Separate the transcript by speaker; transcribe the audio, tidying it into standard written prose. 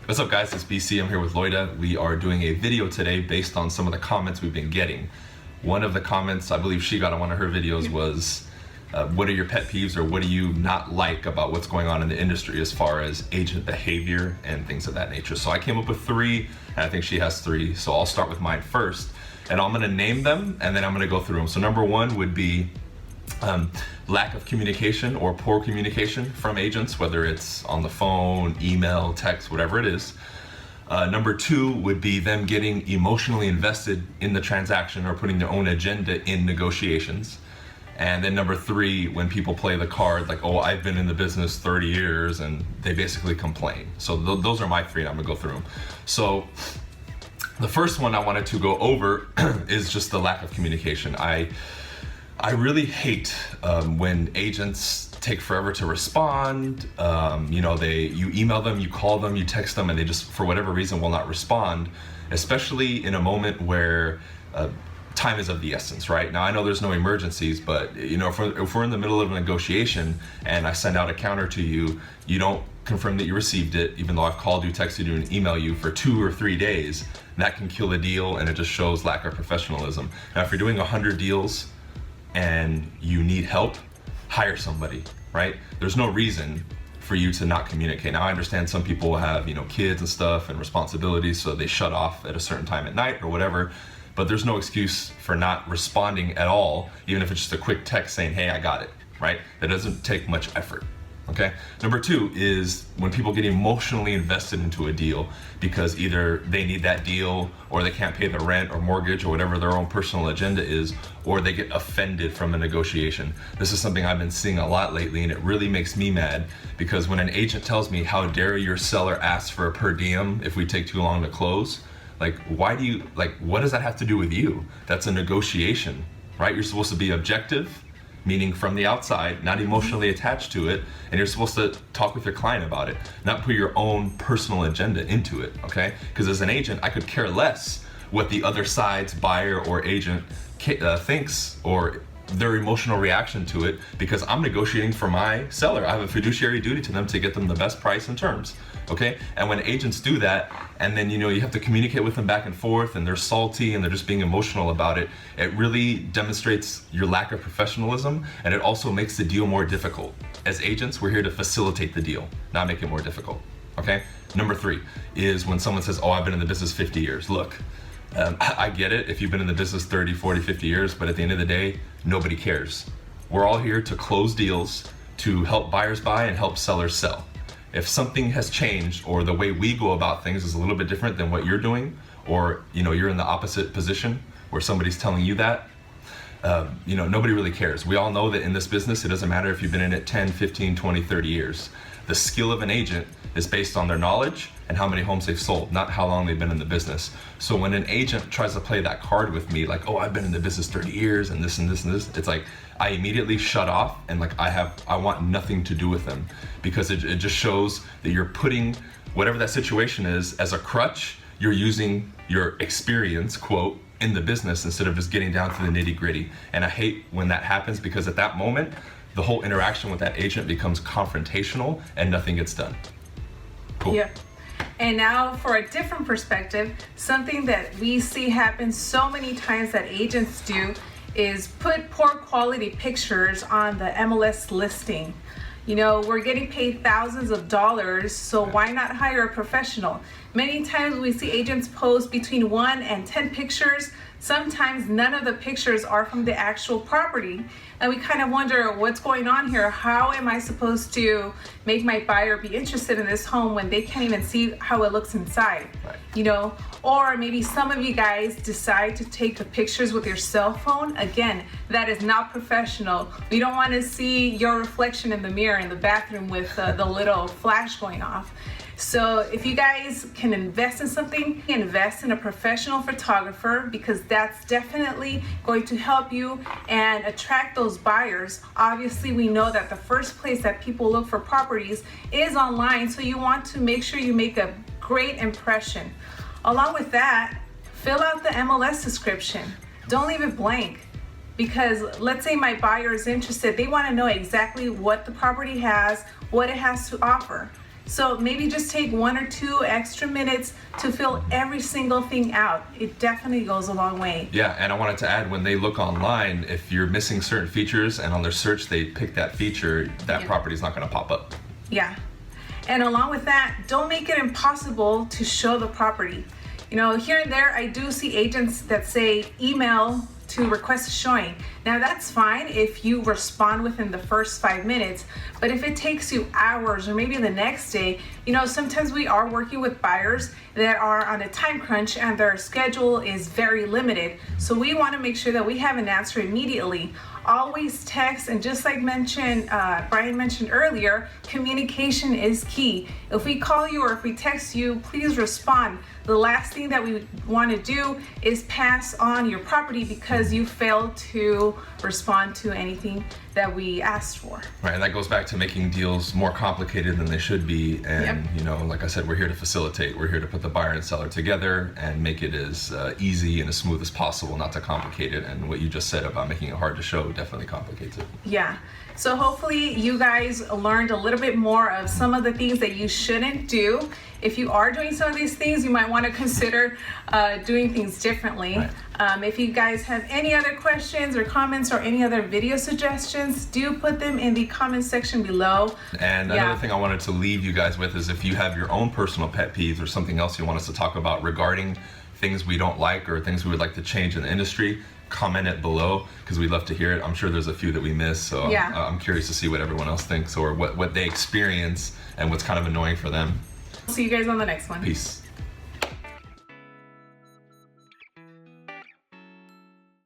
Speaker 1: What's up guys, it's BC, I'm here with Loida. We are doing a video today based on some of the comments we've been getting. One of the comments I believe she got on one of her videos was, what are your pet peeves or what do you not like about what's going on in the industry as far as agent behavior and things of that nature. So I came up with 3, and I think she has 3, so I'll start with mine first. And I'm gonna name them and then I'm gonna go through them. So number 1 would be lack of communication or poor communication from agents, whether it's on the phone, email, text, whatever it is. Number 2 would be them getting emotionally invested in the transaction or putting their own agenda in negotiations. And then number 3, when people play the card like, oh, I've been in the business 30 years, and they basically complain. So those are my 3, and I'm gonna go through them. So the first one I wanted to go over is just the lack of communication. I really hate when agents take forever to respond. You email them, you call them, you text them, and they just, for whatever reason, will not respond, especially in a moment where time is of the essence, right? Now, I know there's no emergencies, but if we're in the middle of a negotiation and I send out a counter to you, you don't confirm that you received it, even though I've called you, texted you, and emailed you for 2 or 3 days, that can kill a deal, and it just shows lack of professionalism. Now, if you're doing 100 deals, and you need help, hire somebody, right? There's no reason for you to not communicate. Now I understand some people have, kids and stuff and responsibilities, so they shut off at a certain time at night or whatever, but there's no excuse for not responding at all, even if it's just a quick text saying, hey, I got it, right? That doesn't take much effort. Okay. Number 2 is when people get emotionally invested into a deal because either they need that deal or they can't pay the rent or mortgage or whatever their own personal agenda is, or they get offended from a negotiation. This is something I've been seeing a lot lately, and it really makes me mad because when an agent tells me, how dare your seller ask for a per diem if we take too long to close? What does that have to do with you? That's a negotiation, right? You're supposed to be objective, meaning from the outside, not emotionally attached to it, and you're supposed to talk with your client about it, not put your own personal agenda into it, okay? Because as an agent, I could care less what the other side's buyer or agent thinks or their emotional reaction to it, because I'm negotiating for my seller. I have a fiduciary duty to them to get them the best price and terms, okay? And when agents do that, and then you have to communicate with them back and forth, and they're salty and they're just being emotional about it, it really demonstrates your lack of professionalism, and it also makes the deal more difficult. As agents, we're here to facilitate the deal, not make it more difficult, okay? Number 3 is when someone says, oh, I've been in the business 50 years. Look, I get it if you've been in the business 30, 40, 50 years, but at the end of the day, nobody cares. We're all here to close deals, to help buyers buy and help sellers sell. If something has changed or the way we go about things is a little bit different than what you're doing, or you're in the opposite position where somebody's telling you that, nobody really cares. We all know that in this business, it doesn't matter if you've been in it 10, 15, 20, 30 years. The skill of an agent is based on their knowledge and how many homes they've sold, not how long they've been in the business. So when an agent tries to play that card with me, like, oh, I've been in the business 30 years and this and this and this, it's like, I immediately shut off, and I want nothing to do with them, because it just shows that you're putting whatever that situation is as a crutch. You're using your experience, quote, in the business instead of just getting down to the nitty gritty. And I hate when that happens, because at that moment, the whole interaction with that agent becomes confrontational and nothing gets done. Cool.
Speaker 2: Yeah. And now for a different perspective, something that we see happen so many times that agents do is put poor quality pictures on the MLS listing. We're getting paid thousands of dollars, so why not hire a professional? Many times we see agents post between 1 and 10 pictures. Sometimes none of the pictures are from the actual property. And we kind of wonder what's going on here. How am I supposed to make my buyer be interested in this home when they can't even see how it looks inside? Right. Or maybe some of you guys decide to take the pictures with your cell phone. Again, that is not professional. We don't want to see your reflection in the mirror in the bathroom with the little flash going off. So if you guys can invest in something, invest in a professional photographer, because that's definitely going to help you and attract those buyers. Obviously, we know that the first place that people look for properties is online, so you want to make sure you make a great impression. Along with that, fill out the MLS description. Don't leave it blank. Because let's say my buyer is interested, they want to know exactly what the property has, what it has to offer. So maybe just take 1 or 2 extra minutes to fill every single thing out. It definitely goes a long way.
Speaker 1: Yeah, and I wanted to add, when they look online, if you're missing certain features and on their search they pick that feature, that property is not going to pop up.
Speaker 2: Yeah. And along with that, don't make it impossible to show the property. You know, here and there, I do see agents that say email to request a showing. Now that's fine if you respond within the first 5 minutes, but if it takes you hours or maybe the next day, you know, sometimes we are working with buyers that are on a time crunch and their schedule is very limited. So we want to make sure that we have an answer immediately. Always text, and just like Brian mentioned earlier, communication is key. If we call you or if we text you, please respond. The last thing that we want to do is pass on your property because you failed to respond to anything that we asked for.
Speaker 1: Right, and that goes back to making deals more complicated than they should be. And you know, like I said, we're here to facilitate. We're here to put the buyer and seller together and make it as easy and as smooth as possible, not to complicate it. And what you just said about making it hard to show definitely complicates it.
Speaker 2: Yeah. So hopefully you guys learned a little bit more of some of the things that you shouldn't do. If you are doing some of these things, you might want to consider doing things differently.
Speaker 1: Right.
Speaker 2: If you guys have any other questions or comments or any other video suggestions, do put them in the comment section below.
Speaker 1: And another thing I wanted to leave you guys with is, if you have your own personal pet peeves or something else you want us to talk about regarding things we don't like or things we would like to change in the industry, comment it below, because we'd love to hear it. I'm sure there's a few that we missed, so I'm curious to see what everyone else thinks or what they experience and what's kind of annoying for them.
Speaker 2: See you guys on the next one.
Speaker 1: Peace.